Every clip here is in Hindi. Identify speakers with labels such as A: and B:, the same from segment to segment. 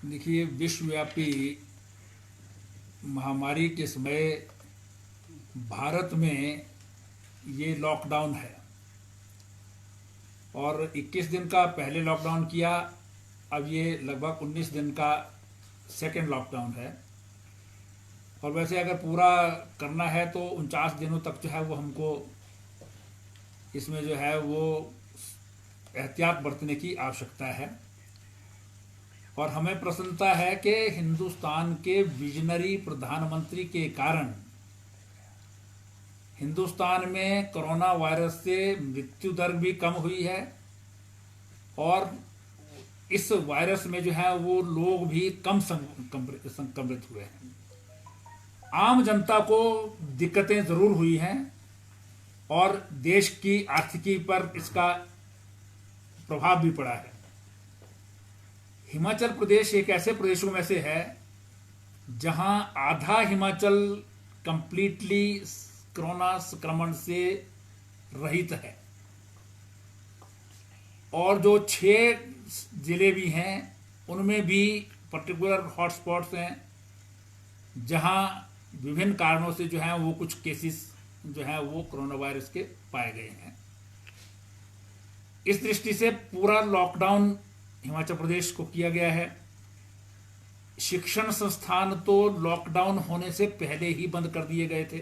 A: देखिए, विश्वव्यापी महामारी के समय भारत में ये लॉकडाउन है और 21 दिन का पहले लॉकडाउन किया। अब ये लगभग 19 दिन का सेकेंड लॉकडाउन है। और वैसे अगर पूरा करना है तो 49 दिनों तक जो है वो हमको इसमें जो है वो एहतियात बरतने की आवश्यकता है। और हमें प्रसन्नता है कि हिंदुस्तान के विजनरी प्रधानमंत्री के कारण हिंदुस्तान में कोरोना वायरस से मृत्यु दर भी कम हुई है और इस वायरस में जो है वो लोग भी कम संक्रमित हुए हैं। आम जनता को दिक्कतें जरूर हुई हैं और देश की आर्थिकी पर इसका प्रभाव भी पड़ा है। हिमाचल प्रदेश एक ऐसे प्रदेशों में से है जहां आधा हिमाचल कंप्लीटली कोरोना संक्रमण से रहित है और जो 6 जिले भी हैं उनमें भी पर्टिकुलर हॉटस्पॉट्स हैं जहां विभिन्न कारणों से जो है वो कुछ केसेस जो है वो कोरोना वायरस के पाए गए हैं। इस दृष्टि से पूरा लॉकडाउन हिमाचल प्रदेश को किया गया है। शिक्षण संस्थान तो लॉकडाउन होने से पहले ही बंद कर दिए गए थे।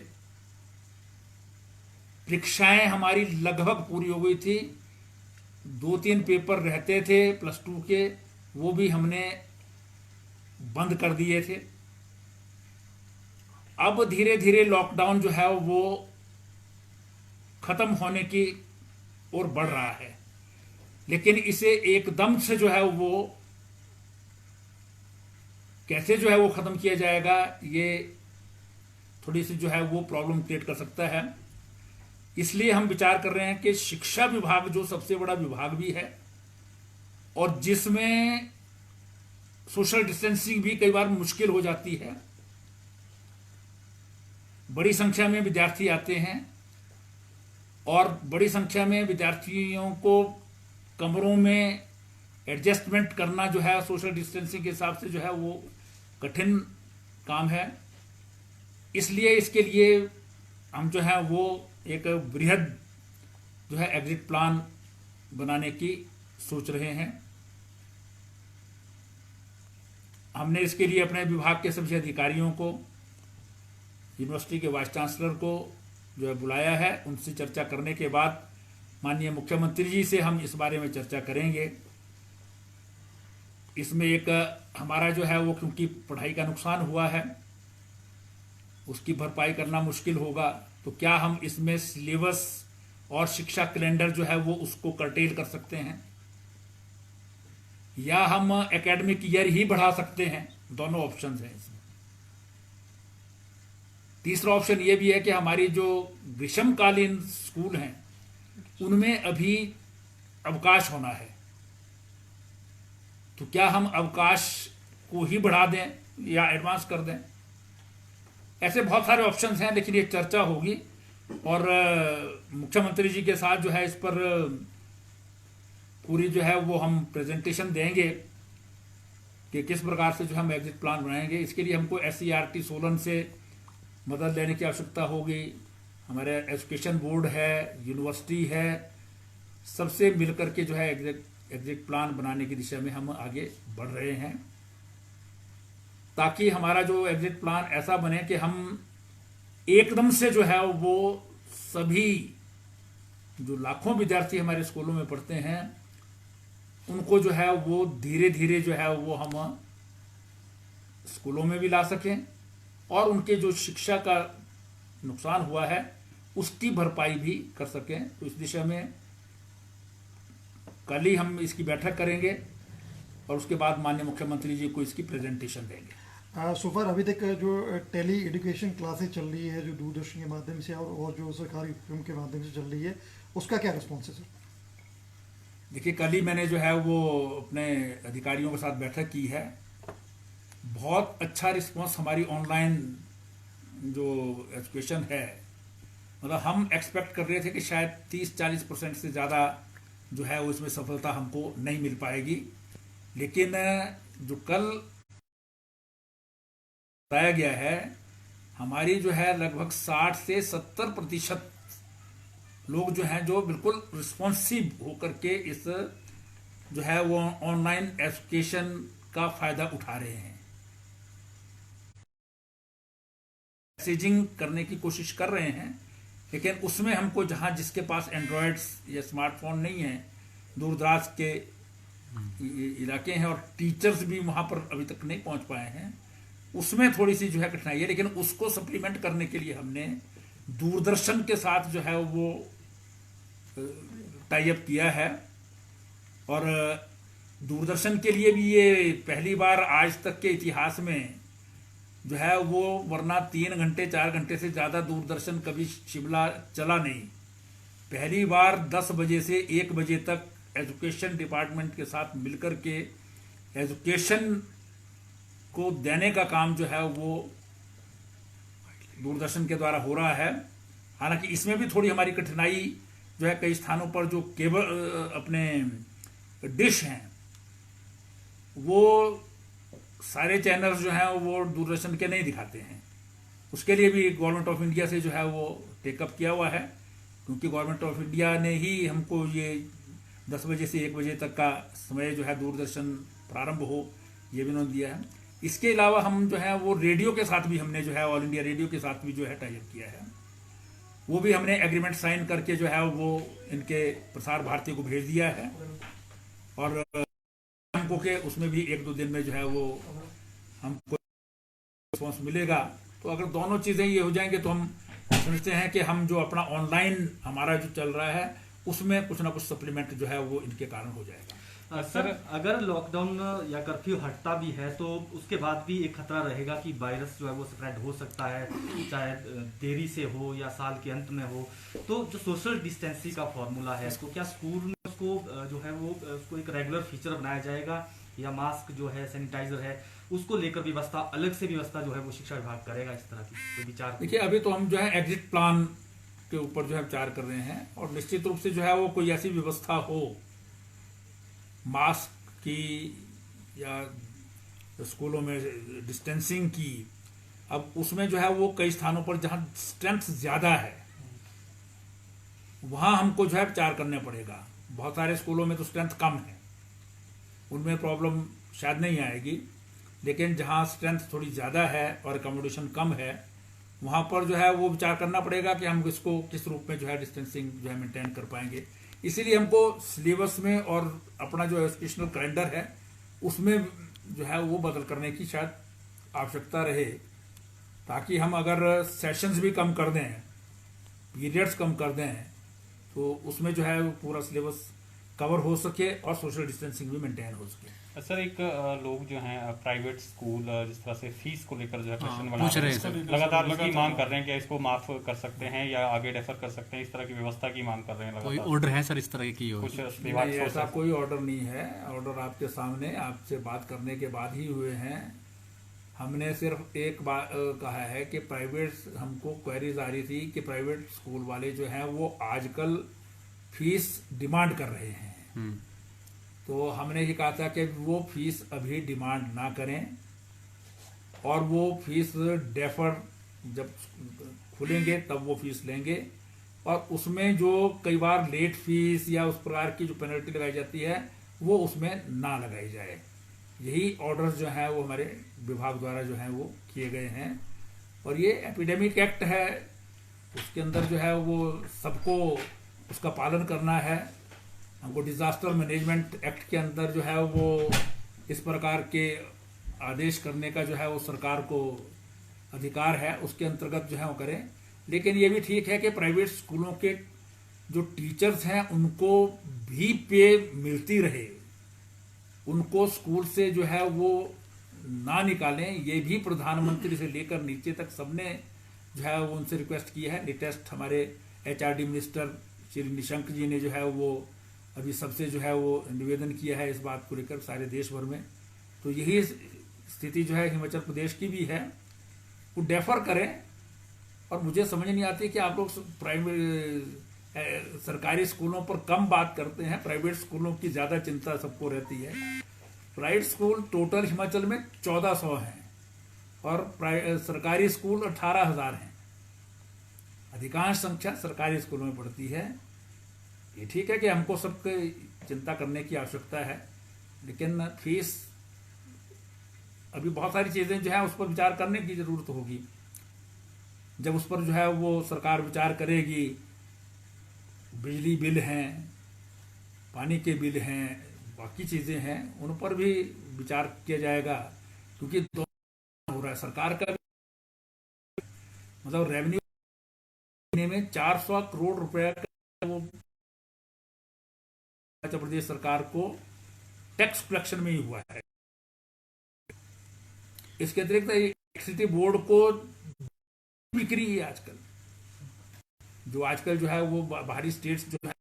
A: परीक्षाएं हमारी लगभग पूरी हो गई थी। 2-3 पेपर रहते थे +2 के, वो भी हमने बंद कर दिए थे। अब धीरे धीरे लॉकडाउन जो है वो खत्म होने की ओर बढ़ रहा है, लेकिन इसे एकदम से जो है वो कैसे जो है वो खत्म किया जाएगा, ये थोड़ी सी जो है वो प्रॉब्लम क्रिएट कर सकता है। इसलिए हम विचार कर रहे हैं कि शिक्षा विभाग जो सबसे बड़ा विभाग भी है और जिसमें सोशल डिस्टेंसिंग भी कई बार मुश्किल हो जाती है, बड़ी संख्या में विद्यार्थी आते हैं और बड़ी संख्या में विद्यार्थियों को कमरों में एडजस्टमेंट करना जो है सोशल डिस्टेंसिंग के हिसाब से जो है वो कठिन काम है। इसलिए इसके लिए हम जो है वो एक बृहद जो है एग्जिट प्लान बनाने की सोच रहे हैं। हमने इसके लिए अपने विभाग के सभी अधिकारियों को, यूनिवर्सिटी के वाइस चांसलर को जो है बुलाया है। उनसे चर्चा करने के बाद माननीय मुख्यमंत्री जी से हम इस बारे में चर्चा करेंगे। इसमें एक हमारा जो है वो, क्योंकि पढ़ाई का नुकसान हुआ है, उसकी भरपाई करना मुश्किल होगा, तो क्या हम इसमें सिलेबस और शिक्षा कैलेंडर जो है वो उसको कर्टेल कर सकते हैं या हम एकेडमिक ईयर ही बढ़ा सकते हैं। दोनों ऑप्शन हैं इसमें। तीसरा ऑप्शन ये भी है कि हमारी जो ग्रीष्मकालीन स्कूल हैं उनमें अभी अवकाश होना है, तो क्या हम अवकाश को ही बढ़ा दें या एडवांस कर दें। ऐसे बहुत सारे ऑप्शंस हैं, लेकिन ये चर्चा होगी और मुख्यमंत्री जी के साथ जो है इस पर पूरी जो है वो हम प्रेजेंटेशन देंगे कि किस प्रकार से जो हम एग्जिट प्लान बनाएंगे। इसके लिए हमको SCERT सोलन से मदद लेने की आवश्यकता होगी। हमारे एजुकेशन बोर्ड है, यूनिवर्सिटी है, सबसे मिलकर के जो है एग्जिट प्लान बनाने की दिशा में हम आगे बढ़ रहे हैं, ताकि हमारा जो एग्जिट प्लान ऐसा बने कि हम एकदम से जो है वो सभी जो लाखों विद्यार्थी हमारे स्कूलों में पढ़ते हैं उनको जो है वो धीरे धीरे जो है वो हम स्कूलों में भी ला सकें और उनके जो शिक्षा का नुकसान हुआ है उसकी भरपाई भी कर सकें। तो इस दिशा में कल ही हम इसकी बैठक करेंगे और उसके बाद माननीय मुख्यमंत्री जी को इसकी प्रेजेंटेशन देंगे।
B: सो फार अभी तक जो टेली एजुकेशन क्लासेस चल रही है, जो दूरदर्शन के माध्यम से और जो सरकारी उपक्रम के माध्यम से चल रही है, उसका क्या रिस्पॉन्स है सर?
A: देखिए, कल ही मैंने जो है वो अपने अधिकारियों के साथ बैठक की है। बहुत अच्छा रिस्पॉन्स हमारी ऑनलाइन जो एजुकेशन है, मतलब हम एक्सपेक्ट कर रहे थे कि शायद 30-40% से ज़्यादा जो है वो इसमें सफलता हमको नहीं मिल पाएगी, लेकिन जो कल बताया गया है, हमारी जो है लगभग 60 से 70% लोग जो हैं जो बिल्कुल रिस्पॉन्सिव होकर के इस जो है वो ऑनलाइन एजुकेशन का फायदा उठा रहे हैं, मैसेजिंग करने की कोशिश कर रहे हैं। लेकिन उसमें हमको जहां जिसके पास एंड्रॉयड्स या स्मार्टफोन नहीं है, दूर दराज के इलाके हैं और टीचर्स भी वहां पर अभी तक नहीं पहुंच पाए हैं, उसमें थोड़ी सी जो है कठिनाई है। लेकिन उसको सप्लीमेंट करने के लिए हमने दूरदर्शन के साथ जो है वो टाई अप किया है। और दूरदर्शन के लिए भी ये पहली बार आज तक के इतिहास में जो है वो, वरना 3 घंटे 4 घंटे से ज़्यादा दूरदर्शन कभी शिमला चला नहीं। पहली बार 10 बजे से 1 बजे तक एजुकेशन डिपार्टमेंट के साथ मिलकर के एजुकेशन को देने का काम जो है वो दूरदर्शन के द्वारा हो रहा है। हालांकि इसमें भी थोड़ी हमारी कठिनाई जो है, कई स्थानों पर जो केबल अपने डिश हैं वो सारे चैनल्स जो हैं वो दूरदर्शन के नहीं दिखाते हैं। उसके लिए भी गवर्नमेंट ऑफ इंडिया से जो है वो टेकअप किया हुआ है, क्योंकि गवर्नमेंट ऑफ इंडिया ने ही हमको ये 10 बजे से 1 बजे तक का समय जो है दूरदर्शन प्रारंभ हो, ये भी उन्होंने दिया है। इसके अलावा हम जो है वो रेडियो के साथ भी हमने जो है ऑल इंडिया रेडियो के साथ भी जो है टाई अप किया है। वो भी हमने एग्रीमेंट साइन करके जो है वो इनके प्रसार भारती को भेज दिया है और हमको के उसमें भी 1-2 दिन में जो है वो हमको रिस्पॉन्स मिलेगा। तो अगर दोनों चीज़ें ये हो जाएंगे तो हम समझते हैं कि हम जो अपना ऑनलाइन हमारा जो चल रहा है उसमें कुछ ना कुछ सप्लीमेंट जो है वो इनके कारण हो जाएगा।
C: सर, अगर लॉकडाउन या कर्फ्यू हटता भी है तो उसके बाद भी एक खतरा रहेगा कि वायरस जो है वो स्प्रेड हो सकता है, चाहे देरी से हो या साल के अंत में हो। तो जो सोशल डिस्टेंसिंग का फॉर्मूला है, तो क्या स्कूल में उसको जो है वो उसको एक रेगुलर फीचर बनाया जाएगा, या मास्क जो है, सैनिटाइजर है, उसको लेकर व्यवस्था, अलग से व्यवस्था जो है वो शिक्षा विभाग करेगा? इस तरह की कोई विचार?
A: देखिए, अभी तो हम जो है एग्जिट प्लान के ऊपर जो है विचार कर रहे हैं और निश्चित रूप से जो है वो कोई ऐसी व्यवस्था हो मास्क की या स्कूलों में डिस्टेंसिंग की। अब उसमें जो है वो कई स्थानों पर जहां स्ट्रेंथ ज्यादा है वहां हमको जो है विचार करना पड़ेगा। बहुत सारे स्कूलों में तो स्ट्रेंथ कम है, उनमें प्रॉब्लम शायद नहीं आएगी। लेकिन जहां स्ट्रेंथ थोड़ी ज्यादा है और अकोमोडेशन कम है, वहां पर जो है वो विचार करना पड़ेगा कि हम इसको किस रूप में जो है डिस्टेंसिंग जो है मेंटेन कर पाएंगे। इसीलिए हमको सिलेबस में और अपना जो एजुकेशनल कैलेंडर है उसमें जो है वो बदल करने की शायद आवश्यकता रहे, ताकि हम अगर सेशंस भी कम कर दें, पीरियड्स कम कर दें, तो उसमें जो है वो पूरा सिलेबस कवर हो सके और सोशल डिस्टेंसिंग भी मेंटेन हो सके।
D: सर, एक लोग जो हैं प्राइवेट स्कूल जिस तरह से फीस को लेकर जो है क्वेश्चन बना
E: पूछ रहे
D: हैं, लगातार उसकी मांग कर रहे हैं कि इसको माफ कर सकते हैं या आगे डेफर कर सकते हैं, इस तरह की व्यवस्था की मांग कर रहे हैं।
E: कोई ऑर्डर है सर इस तरह की?
D: कुछ
A: नहीं, ऐसा कोई ऑर्डर नहीं है। ऑर्डर आपके सामने, आपसे बात करने के बाद ही हुए हैं। हमने सिर्फ एक बात कहा है कि प्राइवेट, हमको क्वेरीज आ रही थी कि प्राइवेट स्कूल वाले जो हैं वो आजकल फीस डिमांड कर रहे हैं। तो हमने ये कहा था कि वो फीस अभी डिमांड ना करें और वो फीस डेफर जब खुलेंगे तब वो फीस लेंगे, और उसमें जो कई बार लेट फीस या उस प्रकार की जो पेनल्टी लगाई जाती है वो उसमें ना लगाई जाए। यही ऑर्डर्स जो हैं वो हमारे विभाग द्वारा जो हैं वो किए गए हैं। और ये एपिडेमिक एक्ट है, उसके अंदर जो है वो सबको उसका पालन करना है। हमको डिजास्टर मैनेजमेंट एक्ट के अंदर जो है वो इस प्रकार के आदेश करने का जो है वो सरकार को अधिकार है, उसके अंतर्गत जो है वो करें। लेकिन ये भी ठीक है कि प्राइवेट स्कूलों के जो टीचर्स हैं उनको भी पे मिलती रहे, उनको स्कूल से जो है वो ना निकालें। ये भी प्रधानमंत्री से लेकर नीचे तक सबने जो है वो उनसे रिक्वेस्ट की है। लेटेस्ट हमारे एचआरडी मिनिस्टर श्री निशंक जी ने जो है वो अभी सबसे जो है वो निवेदन किया है इस बात को लेकर सारे देश भर में। तो यही स्थिति जो है हिमाचल प्रदेश की भी है, वो डेफर करें। और मुझे समझ नहीं आती कि आप लोग सरकारी स्कूलों पर कम बात करते हैं, प्राइवेट स्कूलों की ज़्यादा चिंता सबको रहती है। प्राइवेट स्कूल टोटल हिमाचल में 1400 हैं और सरकारी स्कूल 18,000 हैं। अधिकांश संख्या सरकारी स्कूलों में पढ़ती है। ये ठीक है कि हमको सबके चिंता करने की आवश्यकता है, लेकिन फीस अभी बहुत सारी चीजें जो है उस पर विचार करने की जरूरत होगी। जब उस पर जो है वो सरकार विचार करेगी, बिजली बिल हैं, पानी के बिल हैं, बाकी चीजें हैं, उन पर भी विचार किया जाएगा, क्योंकि दोनों हो रहा है। सरकार का मतलब रेवेन्यू में 400 करोड़ रुपए का वो मध्य प्रदेश सरकार को टैक्स कलेक्शन में ही हुआ है। इसके अतिरिक्त इलेक्ट्रिसिटी बोर्ड को बिक्री है आजकल, जो आजकल जो है वो बाहरी स्टेट्स जो है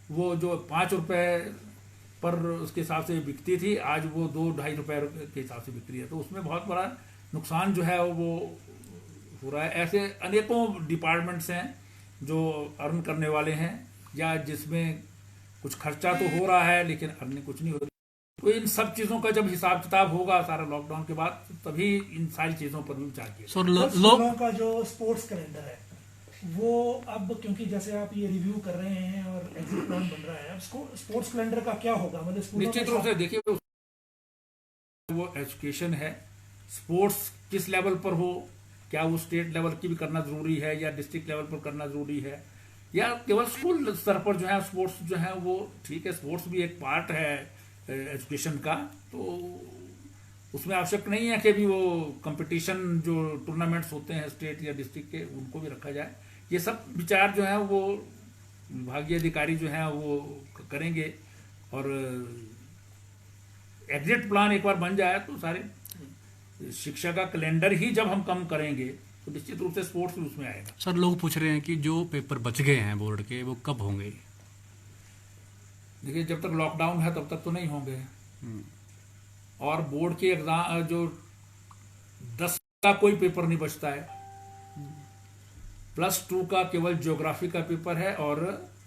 A: वो जो 5 रुपए पर उसके हिसाब से बिकती थी, आज वो 2-2.5 रुपए के हिसाब से बिक रही है। तो उसमें बहुत बड़ा नुकसान जो है वो हो रहा है। ऐसे अनेकों डिपार्टमेंट्स हैं जो अर्न करने वाले हैं, या जिसमें कुछ खर्चा तो हो रहा है लेकिन अर्न कुछ नहीं हो रही। तो इन सब चीजों का जब हिसाब किताब होगा सारा लॉकडाउन के बाद, तभी इन सारी चीजों पर भी विचार किया।
E: स्कूलों का जो स्पोर्ट्स कैलेंडर है वो अब, क्योंकि जैसे आप ये रिव्यू कर रहे हैं और एग्जिट प्लान बन रहा है, अब स्पोर्ट्स कैलेंडर का क्या होगा? मतलब
A: निश्चित रूप से देखिए, वो एजुकेशन है, स्पोर्ट्स किस लेवल पर हो, क्या वो स्टेट लेवल की भी करना जरूरी है या डिस्ट्रिक्ट लेवल पर करना जरूरी है, या केवल स्कूल स्तर पर जो है स्पोर्ट्स जो है वो ठीक है। स्पोर्ट्स भी एक पार्ट है एजुकेशन का, तो उसमें आवश्यक नहीं है कि भी वो कंपटीशन जो टूर्नामेंट्स होते हैं स्टेट या डिस्ट्रिक्ट के, उनको भी रखा जाए। ये सब विचार जो है वो विभागीय अधिकारी जो है वो करेंगे, और एग्जिट प्लान एक बार बन जाए तो सारे शिक्षा का कैलेंडर ही जब हम कम करेंगे तो निश्चित रूप से स्पोर्ट्स भी उसमें आएगा।
F: सर, लोग पूछ रहे हैं कि जो पेपर बच गए हैं बोर्ड के, वो कब होंगे?
A: देखिए, जब तक लॉकडाउन है तब तक तो नहीं होंगे। और बोर्ड के एग्जाम जो 10 का कोई पेपर नहीं बचता है, +2 का केवल ज्योग्राफी का पेपर है और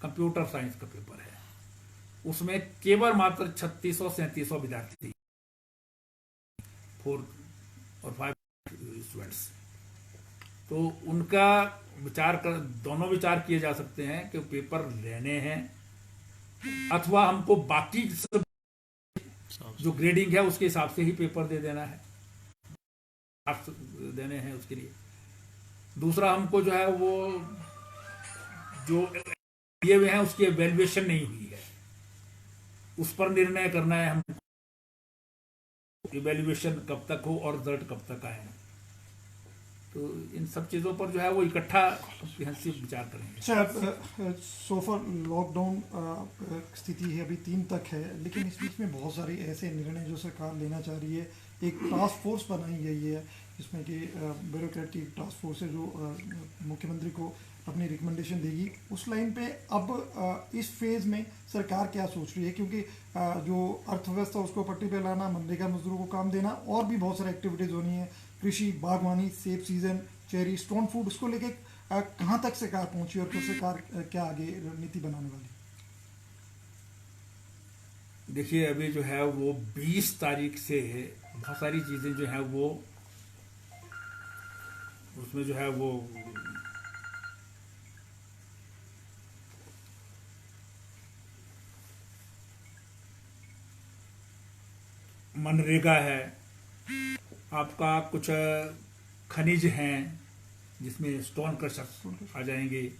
A: कंप्यूटर साइंस का पेपर है। उसमें केवल मात्र 3600-3700 विद्यार्थी, 4 और 5 स्टूडेंट्स। तो उनका विचार कर, दोनों विचार किए जा सकते हैं कि पेपर लेने हैं अथवा हमको बाकी सब जो ग्रेडिंग है उसके हिसाब से ही पेपर दे देना है, देने हैं उसके लिए। दूसरा, हमको जो है वो जो दिए हुए हैं उसकी एवेल्युएशन नहीं हुई है, उस पर निर्णय करना है हमको, इवेल्युएशन कब तक हो और रिजल्ट कब तक आए। तो इन सब चीज़ों पर जो है वो इकट्ठा विचार करेंगे।
B: सो फॉर लॉकडाउन स्थिति है अभी 3 तक है, लेकिन इस बीच में बहुत सारे ऐसे निर्णय जो सरकार लेना चाह रही है। एक टास्क फोर्स बनाई गई है जिसमें कि ब्यूरोक्रेटिक टास्क फोर्स है जो मुख्यमंत्री को अपनी रिकमेंडेशन देगी। उस लाइन पे अब इस फेज़ में सरकार क्या सोच रही है, क्योंकि जो अर्थव्यवस्था उसको पट्टी पे लाना, मनरेगा मजदूरों को काम देना, और भी बहुत सारी एक्टिविटीज़ होनी है, कृषि, बागवानी, सेब सीजन, चेरी, स्टोन फूड, उसको लेके कहाँ तक सरकार पहुंची और फिर सरकार क्या आगे रणनीति बनाने वाली?
A: देखिए, अभी जो है वो 20 तारीख से बहुत सारी चीज़ें जो है वो उसमें जो है वो मनरेगा है, आपका कुछ खनिज हैं जिसमें स्टोन क्रशर आ जाएंगे,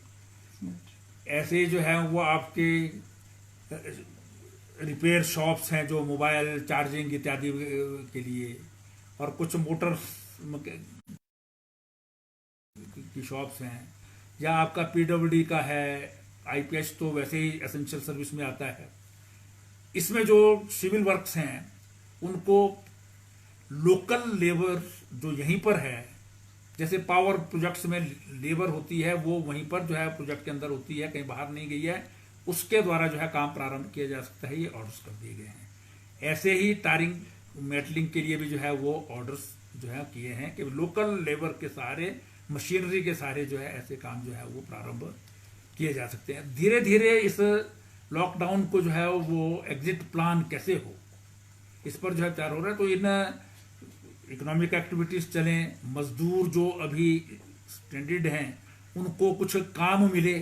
A: ऐसे जो है वो आपके रिपेयर शॉप्स हैं जो मोबाइल चार्जिंग इत्यादि के लिए, और कुछ मोटर की शॉप्स हैं, या आपका पीडब्ल्यूडी का है, आईपीएच तो वैसे ही एसेंशियल सर्विस में आता है। इसमें जो सिविल वर्क्स हैं उनको लोकल लेबर जो यहीं पर है, जैसे पावर प्रोजेक्ट्स में लेबर होती है वो वहीं पर जो है प्रोजेक्ट के अंदर होती है, कहीं बाहर नहीं गई है, उसके द्वारा जो है काम प्रारंभ किया जा सकता है। ये ऑर्डर्स कर दिए गए हैं। ऐसे ही टारिंग मेटलिंग के लिए भी जो है वो ऑर्डर्स जो है किए हैं कि लोकल लेबर के सहारे, मशीनरी के सहारे जो है ऐसे काम जो है वो प्रारंभ किए जा सकते हैं। धीरे धीरे इस लॉकडाउन को जो है वो एग्जिट प्लान कैसे हो, इस पर जो है तैयार हो रहा है। तो इन इकोनॉमिक एक्टिविटीज चलें, मजदूर जो अभी स्टैंडर्ड हैं उनको कुछ काम मिले।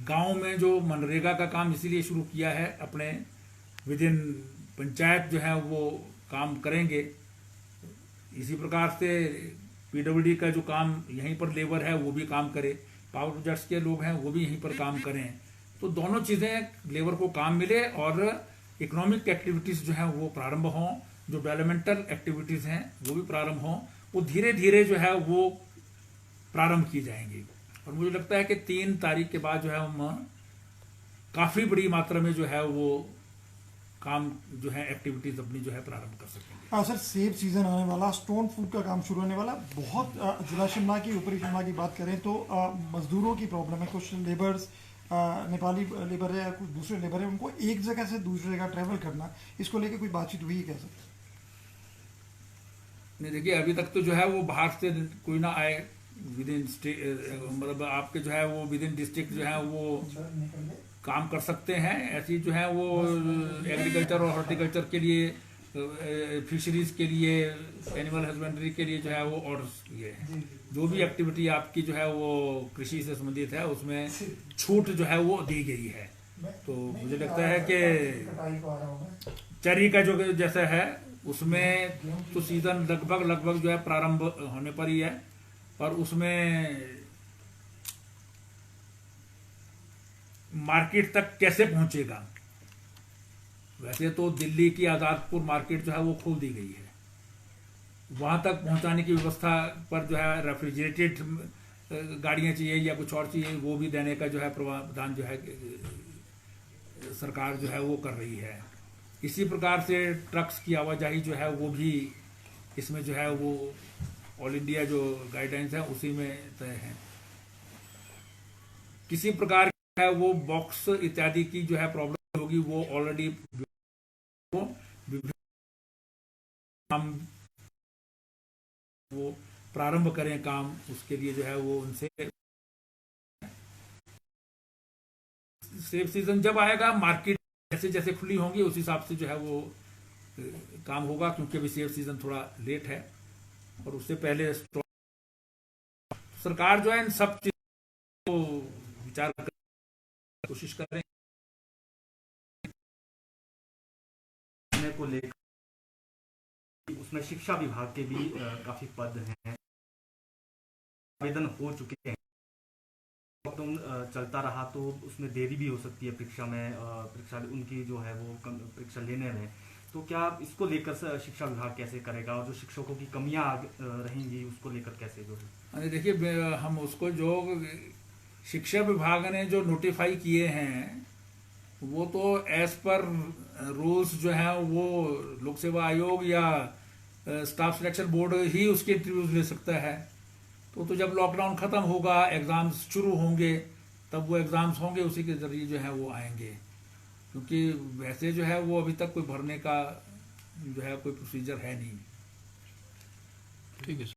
A: गांव में जो मनरेगा का काम इसीलिए शुरू किया है, अपने विद इन पंचायत जो है वो काम करेंगे। इसी प्रकार से पीडब्ल्यूडी का जो काम यहीं पर लेबर है वो भी काम करे, पावर प्रोजेक्ट्स के लोग हैं वो भी यहीं पर काम करें। तो दोनों चीज़ें, लेबर को काम मिले और इकोनॉमिक एक्टिविटीज़ जो हैं वो प्रारंभ हों, जो डेवलपमेंटल एक्टिविटीज़ हैं वो भी प्रारंभ हों, वो धीरे धीरे जो है वो प्रारंभ की जाएंगी। और मुझे लगता है कि 3 तारीख के बाद जो है हम काफ़ी बड़ी मात्रा में जो है वो काम जो है एक्टिविटीज़ अपनी जो है प्रारंभ कर सकेंगे।
B: हाँ सर, सेब सीजन आने वाला, स्टोन फूड का काम शुरू होने वाला। बहुत जिला शिमला की, ऊपरी शिमला की बात करें तो मजदूरों की प्रॉब्लम है। कुछ लेबर्स, नेपाली लेबर है या कुछ दूसरे लेबर है, उनको एक जगह से दूसरी जगह ट्रैवल करना, इसको लेके कोई बातचीत हुई है क्या सर?
A: नहीं, देखिए अभी तक तो जो है वो बाहर से कोई ना आए, विद इन मतलब आपके जो है वो विद इन डिस्ट्रिक्ट जो है वो काम कर सकते हैं। ऐसी जो है वो एग्रीकल्चर और हॉर्टिकल्चर के लिए, फिशरीज के लिए, एनिमल हस्बेंड्री के लिए जो है वो ऑर्डर्स किए हैं। जो भी एक्टिविटी आपकी जो है वो कृषि से संबंधित है उसमें छूट जो है वो दी गई है। तो मुझे लगता है कि चेरी का जो जैसा है उसमें तो सीजन लगभग जो है प्रारंभ होने पर ही है, और उसमें मार्केट तक कैसे पहुंचेगा। वैसे तो दिल्ली की आज़ादपुर मार्केट जो है वो खोल दी गई है, वहां तक पहुंचाने की व्यवस्था पर जो है रेफ्रिजरेटेड गाड़ियां चाहिए या कुछ और चाहिए, वो भी देने का जो है प्रावधान जो है सरकार जो है वो कर रही है। इसी प्रकार से ट्रक्स की आवाजाही जो है वो भी इसमें जो है वो ऑल इंडिया जो गाइडलाइंस है उसी में तय है। किसी प्रकार है वो बॉक्स इत्यादि की जो है प्रॉब्लम होगी, वो ऑलरेडी वो प्रारंभ करें काम, उसके लिए जो है वो उनसे सेब सीजन जब आएगा, मार्केट जैसे जैसे खुली होंगी उस हिसाब से जो है वो काम होगा, क्योंकि अभी सेब सीजन थोड़ा लेट है और उससे पहले सरकार जो है इन सब चीजों को विचार कर कोशिश करें
C: को लेकर। उसमें शिक्षा विभाग के भी काफी पद हैं, आवेदन हो चुके हैं। लॉकडाउन चलता रहा तो उसमें देरी भी हो सकती है परीक्षा में, परीक्षा उनकी जो है वो परीक्षा लेने में। तो क्या इसको लेकर शिक्षा विभाग कैसे करेगा, और जो शिक्षकों की कमियां रहेंगी उसको लेकर कैसे जो है?
A: देखिए, हम उसको जो शिक्षा विभाग ने जो नोटिफाई किए हैं वो तो एज पर रूल्स जो है वो लोक सेवा आयोग या स्टाफ सिलेक्शन बोर्ड ही उसके इंटरव्यूज ले सकता है। तो जब लॉकडाउन खत्म होगा, एग्जाम्स शुरू होंगे, तब वो एग्जाम्स होंगे, उसी के जरिए जो है वो आएंगे। क्योंकि वैसे जो है वो अभी तक कोई भरने का जो है कोई प्रोसीजर है नहीं।
F: ठीक है सर।